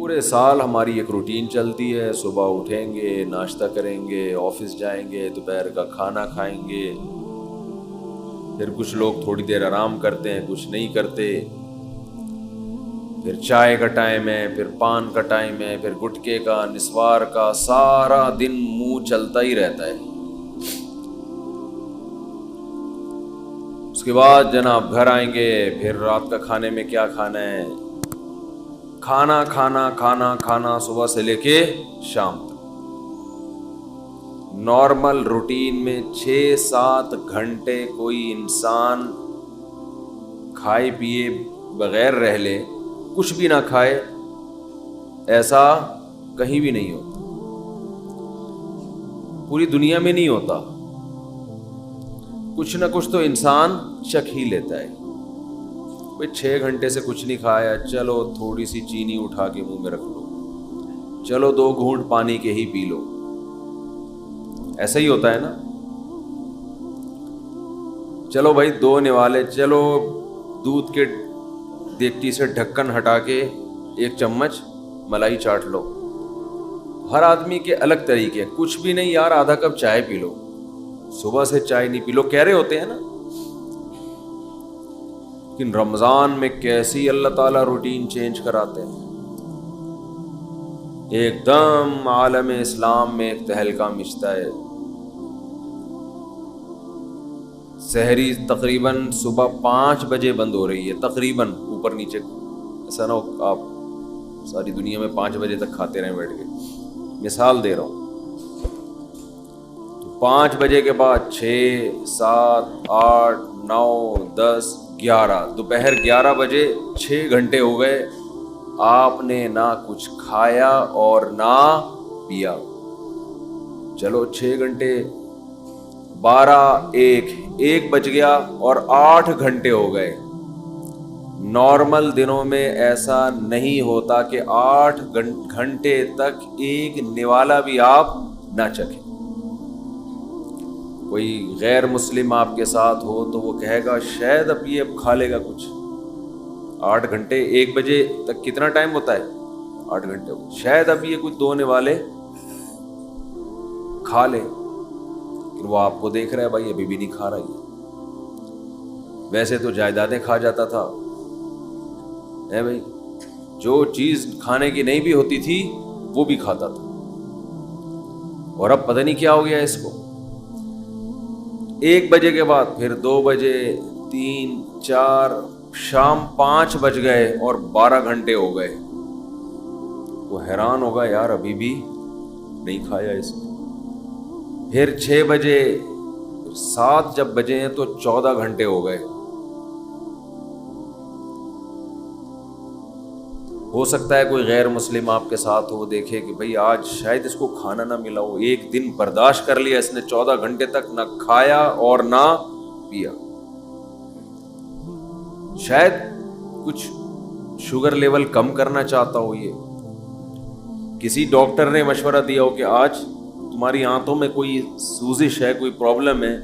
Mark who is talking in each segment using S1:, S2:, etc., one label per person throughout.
S1: پورے سال ہماری ایک روٹین چلتی ہے، صبح اٹھیں گے، ناشتہ کریں گے، آفس جائیں گے، دوپہر کا کھانا کھائیں گے، پھر کچھ لوگ تھوڑی دیر آرام کرتے ہیں، کچھ نہیں کرتے، پھر چائے کا ٹائم ہے، پھر پان کا ٹائم ہے، پھر گٹکے کا، نسوار کا، سارا دن منہ چلتا ہی رہتا ہے۔ اس کے بعد جناب گھر آئیں گے، پھر رات کا کھانے میں کیا کھانا ہے، کھانا کھانا کھانا کھانا صبح سے لے کے شام تک۔ نارمل روٹین میں 6-7 گھنٹے کوئی انسان کھائے پیے بغیر رہ لے، کچھ بھی نہ کھائے، ایسا کہیں بھی نہیں ہوتا، پوری دنیا میں نہیں ہوتا۔ کچھ نہ کچھ تو انسان چکھ ہی لیتا ہے۔ بھئی 6 گھنٹے سے کچھ نہیں کھایا، چلو تھوڑی سی چینی اٹھا کے منہ میں رکھ لو، چلو 2 گھونٹ پانی کے ہی پی لو، ایسا ہی ہوتا ہے نا۔ چلو بھائی 2 نوالے، چلو دودھ کے دیگچی سے ڈھکن ہٹا کے 1 چمچ ملائی چاٹ لو۔ ہر آدمی کے الگ طریقے، کچھ بھی نہیں یار آدھا کپ چائے پی لو، صبح سے چائے نہیں پی لو، کہہ رہے ہوتے ہیں نا۔ لیکن رمضان میں کیسی اللہ تعالیٰ روٹین چینج کراتے ہیں، ایک دم عالم اسلام میں ایک تہلکہ مچتا ہے۔ سحری تقریباً صبح 5 بجے بند ہو رہی ہے، تقریباً، اوپر نیچے، ایسا نہ ہو آپ ساری دنیا میں 5 بجے تک کھاتے رہیں بیٹھ کے، مثال دے رہا ہوں۔ 5 بجے کے بعد 6 7 8 9 10 11، دوپہر 11 بجے 6 گھنٹے ہو گئے، آپ نے نہ کچھ کھایا اور نہ پیا۔ چلو 6 گھنٹے، 12 1 بج گیا اور 8 گھنٹے ہو گئے۔ نارمل دنوں میں ایسا نہیں ہوتا کہ 8 گھنٹے تک ایک نوالا بھی آپ نہ چکھیں۔ کوئی غیر مسلم آپ کے ساتھ ہو تو وہ کہے گا شاید اب یہ کھا لے گا کچھ۔ 8 گھنٹے، 1 بجے تک کتنا ٹائم ہوتا ہے؟ 8 گھنٹے ہو، شاید اب یہ کچھ 2 نوالے کھا لے، پھر وہ آپ کو دیکھ رہا ہے بھائی ابھی بھی نہیں کھا رہا ہے، ویسے تو جائیدادیں کھا جاتا تھا، اے بھائی جو چیز کھانے کی نہیں بھی ہوتی تھی وہ بھی کھاتا تھا، اور اب پتہ نہیں کیا ہو گیا اس کو۔ 1 بجے کے بعد پھر 2 بجے، 3 4، شام 5 بج گئے اور 12 گھنٹے ہو گئے۔ وہ حیران ہوگا یار ابھی بھی نہیں کھایا اس کو۔ پھر 6 بجے، 7 جب بجے ہیں تو 14 گھنٹے ہو گئے۔ ہو سکتا ہے کوئی غیر مسلم آپ کے ساتھ ہو، دیکھے کہ بھئی آج شاید اس کو کھانا نہ ملا ہو، ایک دن برداشت کر لیا اس نے، 14 گھنٹے تک نہ کھایا اور نہ پیا۔ شاید کچھ شوگر لیول کم کرنا چاہتا ہو، یہ کسی ڈاکٹر نے مشورہ دیا ہو کہ آج تمہاری آنتوں میں کوئی سوزش ہے، کوئی پرابلم ہے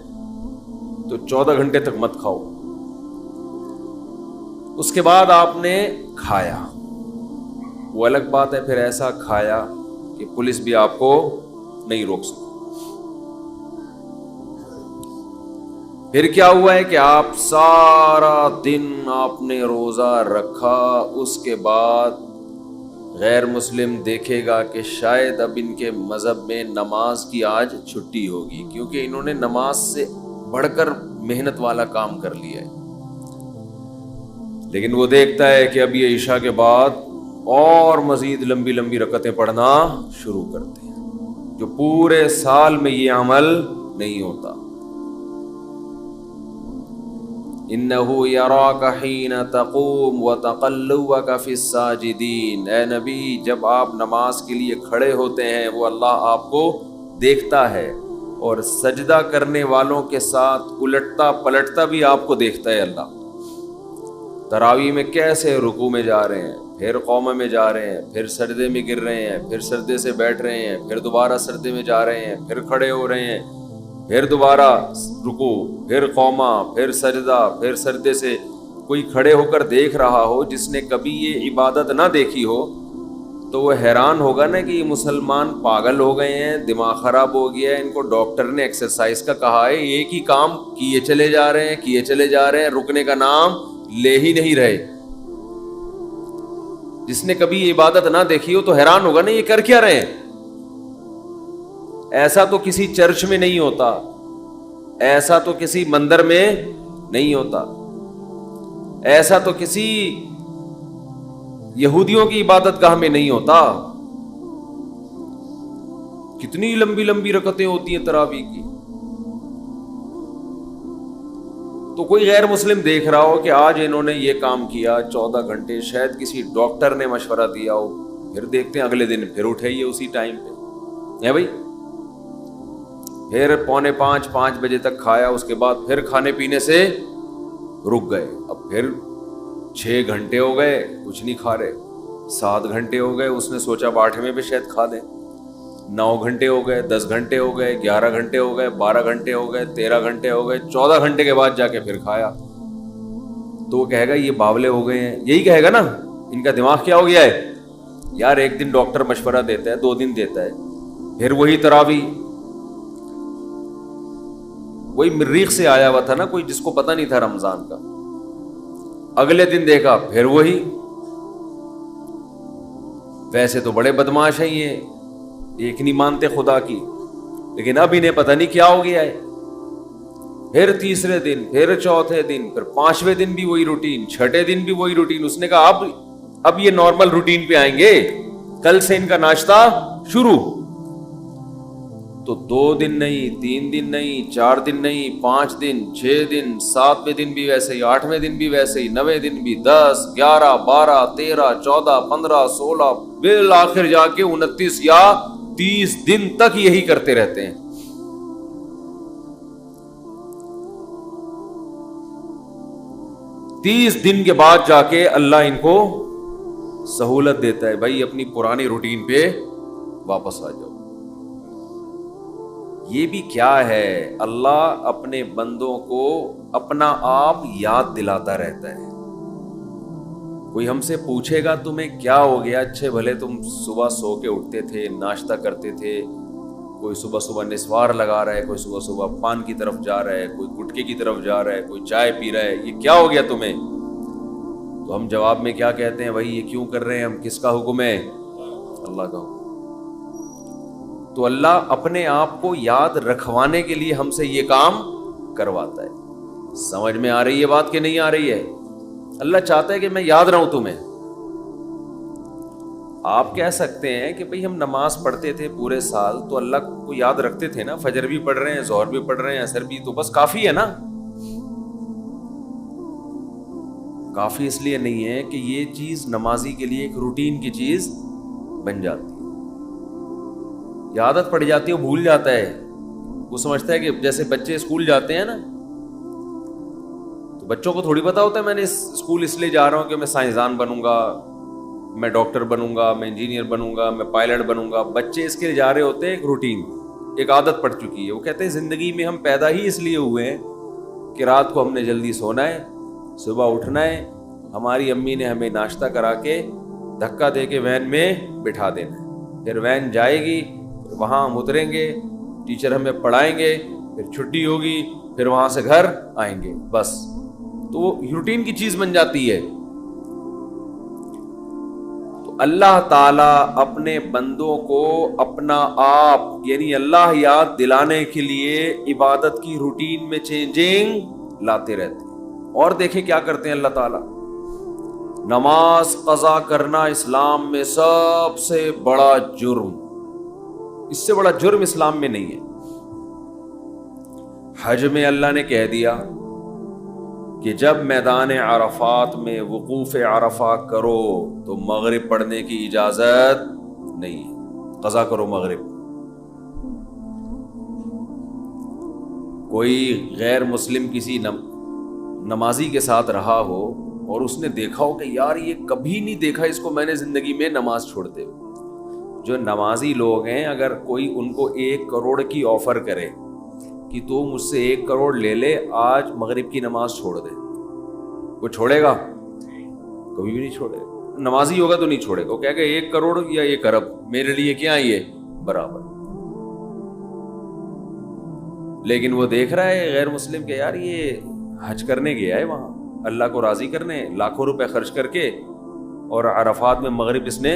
S1: تو 14 گھنٹے تک مت کھاؤ۔ اس کے بعد آپ نے کھایا، وہ الگ بات ہے، پھر ایسا کھایا کہ پولیس بھی آپ کو نہیں روک سکتی۔ پھر کیا ہوا ہے کہ آپ سارا دن آپ نے روزہ رکھا، اس کے بعد غیر مسلم دیکھے گا کہ شاید اب ان کے مذہب میں نماز کی آج چھٹی ہوگی، کیونکہ انہوں نے نماز سے بڑھ کر محنت والا کام کر لیا ہے۔ لیکن وہ دیکھتا ہے کہ اب یہ عشاء کے بعد اور مزید لمبی لمبی رکعتیں پڑھنا شروع کرتے ہیں، جو پورے سال میں یہ عمل نہیں ہوتا۔ اِنَّهُ يَرَاكَ حِينَ تَقُومُ وَتَقَلُّبَكَ فِي السَّاجِدِينَ۔ اے نبی جب آپ نماز کے لیے کھڑے ہوتے ہیں وہ اللہ آپ کو دیکھتا ہے، اور سجدہ کرنے والوں کے ساتھ الٹتا پلٹتا بھی آپ کو دیکھتا ہے اللہ۔ تراویح میں کیسے رکوع میں جا رہے ہیں، پھر قومہ میں جا رہے ہیں، پھر سجدے میں گر رہے ہیں، پھر سجدے سے بیٹھ رہے ہیں، پھر دوبارہ سجدے میں جا رہے ہیں، پھر کھڑے ہو رہے ہیں، پھر دوبارہ رکوع، پھر قومہ، پھر سجدہ، پھر سجدے سے۔ کوئی کھڑے ہو کر دیکھ رہا ہو جس نے کبھی یہ عبادت نہ دیکھی ہو تو وہ حیران ہوگا نا کہ یہ مسلمان پاگل ہو گئے ہیں, دماغ خراب ہو گیا ہے, ان کو ڈاکٹر نے ایکسرسائز کا کہا ہے, ایک ہی کام کیے چلے جا رہے ہیں, رکنے کا نام لے ہی نہیں رہے. جس نے کبھی یہ عبادت نہ دیکھی ہو تو حیران ہوگا نا یہ کر کیا رہے ہیں. ایسا تو کسی چرچ میں نہیں ہوتا, ایسا تو کسی مندر میں نہیں ہوتا, ایسا تو کسی یہودیوں کی عبادت گاہ میں نہیں ہوتا. کتنی لمبی لمبی رکعتیں ہوتی ہیں تراویح کی. تو کوئی غیر مسلم دیکھ رہا ہو کہ آج انہوں نے یہ کام کیا 14 گھنٹے, شاید کسی ڈاکٹر نے مشورہ دیا ہو, پھر دیکھتے ہیں اگلے دن پھر اٹھے یہ اسی ٹائم پہ ہے بھائی, پھر 4:45 بجے تک کھایا, اس کے بعد پھر کھانے پینے سے رک گئے, اب پھر 6 گھنٹے ہو گئے کچھ نہیں کھا رہے, 7 گھنٹے ہو گئے, اس نے سوچا 8ویں پہ شاید کھا دیں, 9 گھنٹے ہو گئے, 10 گھنٹے ہو گئے, 11 گھنٹے ہو گئے, 12 گھنٹے ہو گئے, 13 گھنٹے ہو گئے, 14 گھنٹے کے بعد جا کے پھر کھایا. تو وہ کہے گا یہ باولے ہو گئے ہیں, یہی کہے گا نا, ان کا دماغ کیا ہو گیا ہے یار. ایک دن ڈاکٹر مشورہ دیتا ہے, 2 دن دیتا ہے, پھر وہی تراویح. وہی مریخ سے آیا ہوا تھا نا کوئی, جس کو پتہ نہیں تھا رمضان کا, اگلے دن دیکھا پھر وہی. ویسے تو بڑے بدماش ہیں یہ, ایک نہیں مانتے خدا کی, لیکن اب انہیں پتہ نہیں کیا ہو گیا ہے. پھر تیسرے دن, پھر چوتھے دن, پھر 5ویں دن بھی وہی روٹین, 6ٹھے دن بھی وہی روٹین. اس نے کہا اب یہ نارمل روٹین پہ آئیں گے, کل سے ان کا ناشتہ شروع. تو 2 دن نہیں, 3 دن نہیں, 4 دن نہیں, 5 دن, 6 دن, 7ویں دن بھی ویسے ہی, 8ویں دن بھی ویسے ہی, 9ویں دن بھی, 10, 11, 12, 13, 14, 15, 16, بالآخر جا کے 29 یا 30 دن تک یہی کرتے رہتے ہیں. تیس دن کے بعد جا کے اللہ ان کو سہولت دیتا ہے, بھائی اپنی پرانی روٹین پہ واپس آ جاؤ. یہ بھی کیا ہے, اللہ اپنے بندوں کو اپنا آپ یاد دلاتا رہتا ہے. کوئی ہم سے پوچھے گا تمہیں کیا ہو گیا, اچھے بھلے تم صبح سو کے اٹھتے تھے, ناشتہ کرتے تھے, کوئی صبح نسوار لگا رہا ہے, کوئی صبح پان کی طرف جا رہا ہے, کوئی گٹکے کی طرف جا رہا ہے, کوئی چائے پی رہا ہے, یہ کیا ہو گیا تمہیں؟ تو ہم جواب میں کیا کہتے ہیں, بھائی یہ کیوں کر رہے ہیں ہم, کس کا حکم ہے؟ اللہ کا حکم. تو اللہ اپنے آپ کو یاد رکھوانے کے لیے ہم سے یہ کام کرواتا ہے. سمجھ میں آ رہی ہے بات کہ نہیں آ رہی ہے؟ اللہ چاہتا ہے کہ میں یاد رہوں تمہیں. آپ کہہ سکتے ہیں کہ بھئی ہم نماز پڑھتے تھے پورے سال تو اللہ کو یاد رکھتے تھے نا, فجر بھی پڑھ رہے ہیں, ظہر بھی پڑھ رہے ہیں, عصر بھی, تو بس کافی ہے نا. کافی اس لیے نہیں ہے کہ یہ چیز نمازی کے لیے ایک روٹین کی چیز بن جاتی ہے, یہ عادت پڑ جاتی ہے, وہ بھول جاتا ہے. وہ سمجھتا ہے کہ جیسے بچے اسکول جاتے ہیں نا, تو بچوں کو تھوڑی پتا ہوتا ہے میں نے اسکول اس لیے جا رہا ہوں کہ میں سائنسدان بنوں گا, میں ڈاکٹر بنوں گا, میں انجینئر بنوں گا, میں پائلٹ بنوں گا. بچے اس کے لیے جا رہے ہوتے ہیں, ایک روٹین, ایک عادت پڑ چکی ہے. وہ کہتے ہیں زندگی میں ہم پیدا ہی اس لیے ہوئے ہیں کہ رات کو ہم نے جلدی سونا ہے, صبح اٹھنا ہے, ہماری امی نے ہمیں ناشتہ کرا کے دھکا دے کے وین میں بٹھا دینا ہے, پھر وین جائے گی, وہاں ہم اتریں گے, ٹیچر ہمیں پڑھائیں گے, پھر چھٹی ہوگی, پھر وہاں سے گھر آئیں گے, بس. تو وہ روٹین کی چیز بن جاتی ہے. تو اللہ تعالیٰ اپنے بندوں کو اپنا آپ یعنی اللہ یاد دلانے کے لیے عبادت کی روٹین میں چینجنگ لاتے رہتے ہیں. اور دیکھیں کیا کرتے ہیں اللہ تعالیٰ, نماز قضا کرنا اسلام میں سب سے بڑا جرم, اس سے بڑا جرم اسلام میں نہیں ہے. حج میں اللہ نے کہہ دیا کہ جب میدان عرفات میں وقوف عرفہ کرو تو مغرب پڑھنے کی اجازت نہیں ہے, قضا کرو مغرب. کوئی غیر مسلم کسی نمازی کے ساتھ رہا ہو اور اس نے دیکھا ہو کہ یار یہ کبھی نہیں دیکھا اس کو میں نے زندگی میں نماز چھوڑتے ہوئے. جو نمازی لوگ ہیں, اگر کوئی ان کو 1 کروڑ کی آفر کرے کہ تو مجھ سے 1 کروڑ لے لے, آج مغرب کی نماز چھوڑ دے, وہ چھوڑے گا؟ کبھی بھی نہیں چھوڑے. نمازی ہوگا تو نہیں چھوڑے گا، وہ کہے گا 1 کروڑ یا 1 ارب میرے لیے کیا یہ برابر. لیکن وہ دیکھ رہا ہے غیر مسلم کہ یار یہ حج کرنے گیا ہے وہاں اللہ کو راضی کرنے، لاکھوں روپے خرچ کر کے، اور عرفات میں مغرب اس نے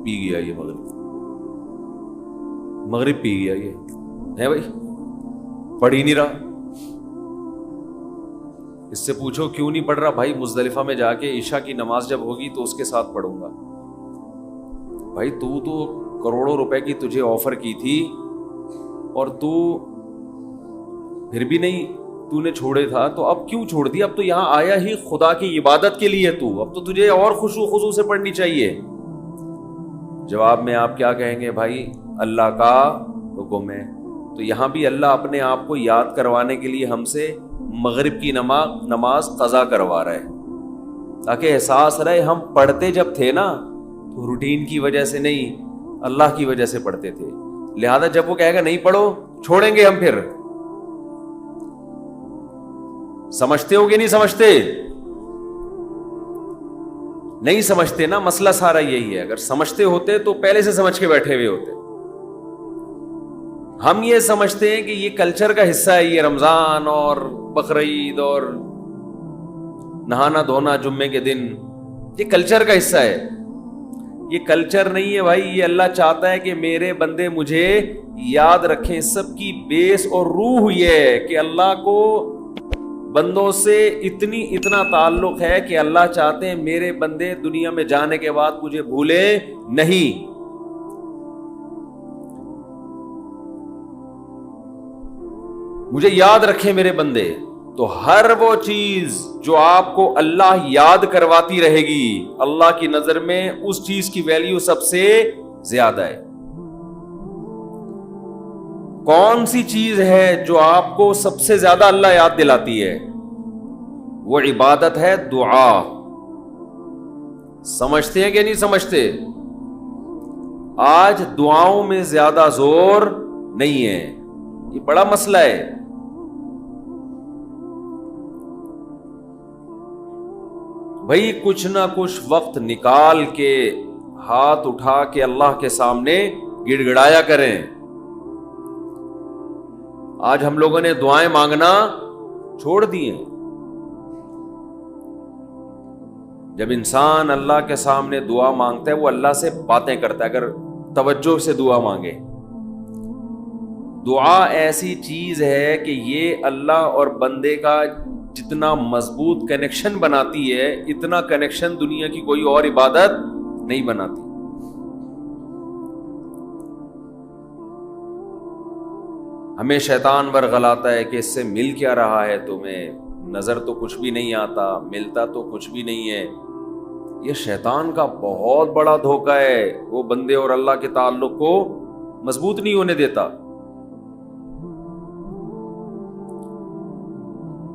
S1: پی گیا، یہ مغرب پی گیا، یہ ہے بھائی پڑھ ہی نہیں رہا. اس سے پوچھو کیوں نہیں پڑھ رہا؟ بھائی مزدلفہ میں جا کے عشاء کی نماز جب ہوگی تو اس کے ساتھ پڑھوں گا. بھائی تو کروڑوں روپے کی تجھے آفر کی تھی اور تو پھر بھی نہیں، تو نے چھوڑے تھا، تو اب کیوں چھوڑ دیا؟ اب تو یہاں آیا ہی خدا کی عبادت کے لیے، تو اب تو تجھے اور خشوع خضوع سے پڑھنی چاہیے. جواب میں آپ کیا کہیں گے؟ بھائی اللہ کا حکم ہے. تو یہاں بھی اللہ اپنے آپ کو یاد کروانے کے لیے ہم سے مغرب کی نماز قضا کروا رہا ہے، تاکہ احساس رہے ہم پڑھتے جب تھے نا تو روٹین کی وجہ سے نہیں، اللہ کی وجہ سے پڑھتے تھے. لہذا جب وہ کہے گا نہیں پڑھو، چھوڑیں گے ہم. پھر سمجھتے ہو کہ نہیں سمجھتے؟ نہیں سمجھتے نا، مسئلہ سارا یہی ہے. اگر سمجھتے ہوتے تو پہلے سے سمجھ کے بیٹھے ہوئے ہوتے. ہم یہ سمجھتے ہیں کہ یہ کلچر کا حصہ ہے، یہ رمضان اور بقرعید اور نہانا دھونا جمعے کے دن، یہ کلچر کا حصہ ہے. یہ کلچر نہیں ہے بھائی، یہ اللہ چاہتا ہے کہ میرے بندے مجھے یاد رکھیں. سب کی بیس اور روح یہ ہے کہ اللہ کو بندوں سے اتنا تعلق ہے کہ اللہ چاہتے ہیں میرے بندے دنیا میں جانے کے بعد مجھے بھولے نہیں. مجھے یاد رکھیں میرے بندے. تو ہر وہ چیز جو آپ کو اللہ یاد کرواتی رہے گی، اللہ کی نظر میں اس چیز کی ویلیو سب سے زیادہ ہے. کون سی چیز ہے جو آپ کو سب سے زیادہ اللہ یاد دلاتی ہے؟ وہ عبادت ہے دعا. سمجھتے ہیں کہ نہیں سمجھتے؟ آج دعاؤں میں زیادہ زور نہیں ہے، یہ بڑا مسئلہ ہے. بھائی کچھ نہ کچھ وقت نکال کے ہاتھ اٹھا کے اللہ کے سامنے گڑ گڑایا کریں. آج ہم لوگوں نے دعائیں مانگنا چھوڑ دی ہیں. جب انسان اللہ کے سامنے دعا مانگتا ہے وہ اللہ سے باتیں کرتا ہے. اگر توجہ سے دعا مانگے، دعا ایسی چیز ہے کہ یہ اللہ اور بندے کا جتنا مضبوط کنیکشن بناتی ہے، اتنا کنیکشن دنیا کی کوئی اور عبادت نہیں بناتی. ہمیں شیطان ورغلاتا ہے کہ اس سے مل کیا رہا ہے تمہیں، نظر تو کچھ بھی نہیں آتا، ملتا تو کچھ بھی نہیں ہے. یہ شیطان کا بہت بڑا دھوکہ ہے، وہ بندے اور اللہ کے تعلق کو مضبوط نہیں ہونے دیتا.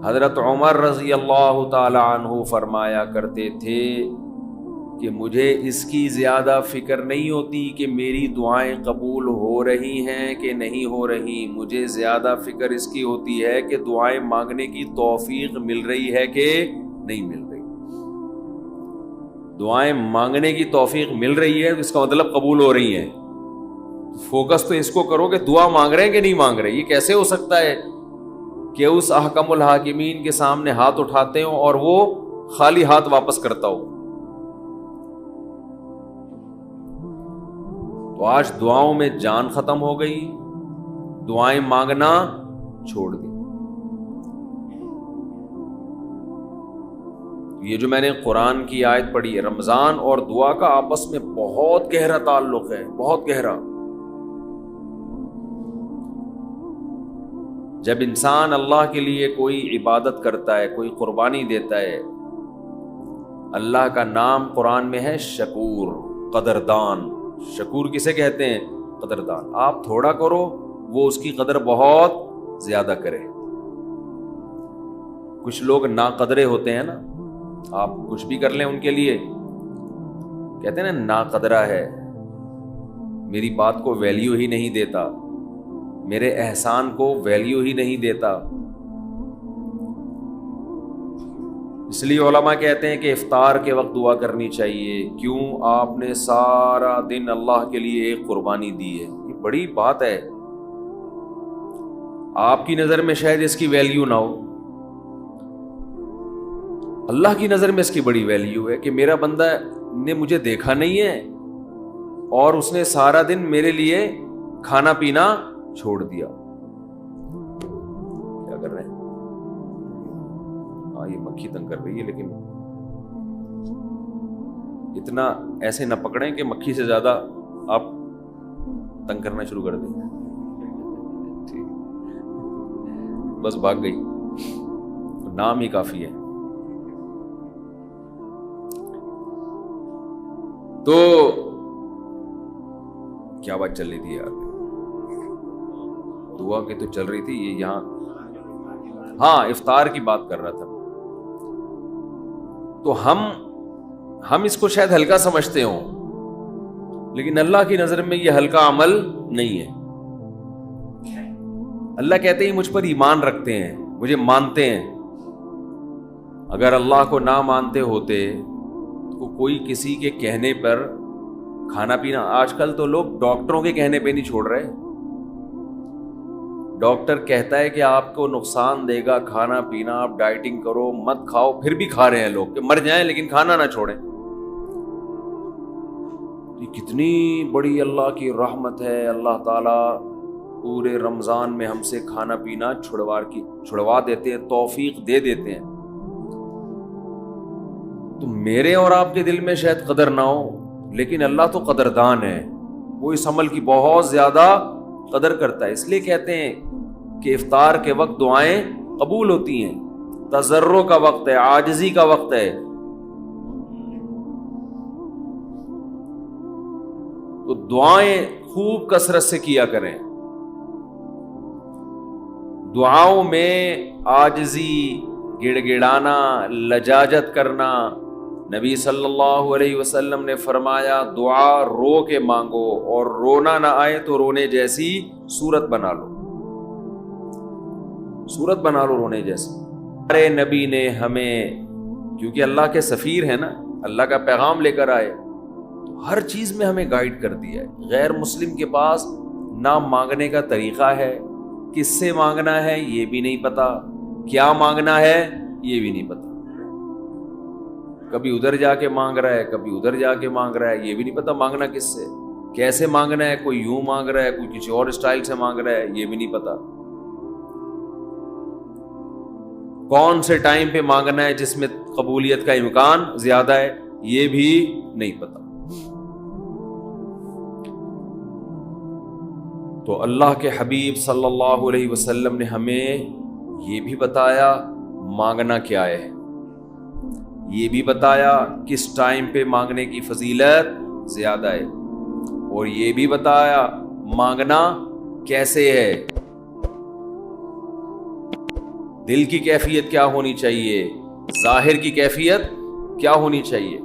S1: حضرت عمر رضی اللہ تعالی عنہ فرمایا کرتے تھے کہ مجھے اس کی زیادہ فکر نہیں ہوتی کہ میری دعائیں قبول ہو رہی ہیں کہ نہیں ہو رہی، مجھے زیادہ فکر اس کی ہوتی ہے کہ دعائیں مانگنے کی توفیق مل رہی ہے کہ نہیں مل رہی. دعائیں مانگنے کی توفیق مل رہی ہے اس کا مطلب قبول ہو رہی ہیں. فوکس تو اس کو کرو کہ دعا مانگ رہے ہیں کہ نہیں مانگ رہے. یہ کیسے ہو سکتا ہے کہ اس احکم الحاکمین کے سامنے ہاتھ اٹھاتے ہوں اور وہ خالی ہاتھ واپس کرتا ہو؟ تو آج دعاؤں میں جان ختم ہو گئی، دعائیں مانگنا چھوڑ دی. یہ جو میں نے قرآن کی آیت پڑھی ہے، رمضان اور دعا کا آپس میں بہت گہرا تعلق ہے، بہت گہرا. جب انسان اللہ کے لیے کوئی عبادت کرتا ہے، کوئی قربانی دیتا ہے، اللہ کا نام قرآن میں ہے شکور، قدردان. شکور کسے کہتے ہیں؟ قدردان. آپ تھوڑا کرو وہ اس کی قدر بہت زیادہ کرے. کچھ لوگ ناقدرے ہوتے ہیں نا، آپ کچھ بھی کر لیں ان کے لیے کہتے ہیں نا ناقدرہ ہے، میری بات کو ویلیو ہی نہیں دیتا، میرے احسان کو ویلیو ہی نہیں دیتا. اس لیے علماء کہتے ہیں کہ افطار کے وقت دعا کرنی چاہیے. کیوں؟ آپ نے سارا دن اللہ کے لیے ایک قربانی دی ہے. یہ بڑی بات ہے. آپ کی نظر میں شاید اس کی ویلیو نہ ہو, اللہ کی نظر میں اس کی بڑی ویلیو ہے کہ میرا بندہ نے مجھے دیکھا نہیں ہے اور اس نے سارا دن میرے لیے کھانا پینا چھوڑ دیا. کیا کر رہے ہیں؟ ہاں یہ مکھی تنگ کر رہی ہے, لیکن اتنا ایسے نہ پکڑیں کہ مکھی سے زیادہ آپ تنگ کرنا شروع کر دیں. بس بھاگ گئی, نام ہی کافی ہے. تو کیا بات چل رہی تھی یار؟ دعا کی تو چل رہی تھی یہ یہاں. ہاں افطار کی بات کر رہا تھا. تو ہم اس کو شاید ہلکا سمجھتے ہوں, لیکن اللہ کی نظر میں یہ ہلکا عمل نہیں ہے. اللہ کہتے ہیں مجھ پر ایمان رکھتے ہیں, مجھے مانتے ہیں. اگر اللہ کو نہ مانتے ہوتے تو کوئی کسی کے کہنے پر کھانا پینا, آج کل تو لوگ ڈاکٹروں کے کہنے پہ نہیں چھوڑ رہے. ڈاکٹر کہتا ہے کہ آپ کو نقصان دے گا کھانا پینا, آپ ڈائٹنگ کرو, مت کھاؤ, پھر بھی کھا رہے ہیں لوگ کہ مر جائیں لیکن کھانا نہ چھوڑیں. یہ کتنی بڑی اللہ کی رحمت ہے. اللہ تعالیٰ پورے رمضان میں ہم سے کھانا پینا چھڑوا دیتے ہیں, توفیق دے دیتے ہیں. تو میرے اور آپ کے دل میں شاید قدر نہ ہو, لیکن اللہ تو قدردان ہے, وہ اس عمل کی بہت زیادہ قدر کرتا ہے. اس لیے کہتے ہیں کہ افطار کے وقت دعائیں قبول ہوتی ہیں. تضرع کا وقت ہے, عاجزی کا وقت ہے. تو دعائیں خوب کثرت سے کیا کریں. دعاؤں میں عاجزی, گڑ گڑانا, لجاجت کرنا. نبی صلی اللہ علیہ وسلم نے فرمایا دعا رو کے مانگو, اور رونا نہ آئے تو رونے جیسی صورت بنا لو, صورت بنا لو رونے جیسی. ہمارے نبی نے ہمیں, کیونکہ اللہ کے سفیر ہیں نا, اللہ کا پیغام لے کر آئے, تو ہر چیز میں ہمیں گائیڈ کر دیا ہے. غیر مسلم کے پاس نہ مانگنے کا طریقہ ہے, کس سے مانگنا ہے یہ بھی نہیں پتا, کیا مانگنا ہے یہ بھی نہیں پتا. کبھی ادھر جا کے مانگ رہا ہے, کبھی ادھر جا کے مانگ رہا ہے, یہ بھی نہیں پتا مانگنا کس سے, کیسے مانگنا ہے. کوئی یوں مانگ رہا ہے, کوئی کسی اور اسٹائل سے مانگ رہا ہے, یہ بھی نہیں پتا. کون سے ٹائم پہ مانگنا ہے جس میں قبولیت کا امکان زیادہ ہے, یہ بھی نہیں پتا. تو اللہ کے حبیب صلی اللہ علیہ وسلم نے ہمیں یہ بھی بتایا مانگنا کیا ہے, یہ بھی بتایا کس ٹائم پہ مانگنے کی فضیلت زیادہ ہے, اور یہ بھی بتایا مانگنا کیسے ہے, دل کی کیفیت کیا ہونی چاہیے, ظاہر کی کیفیت کیا ہونی چاہیے.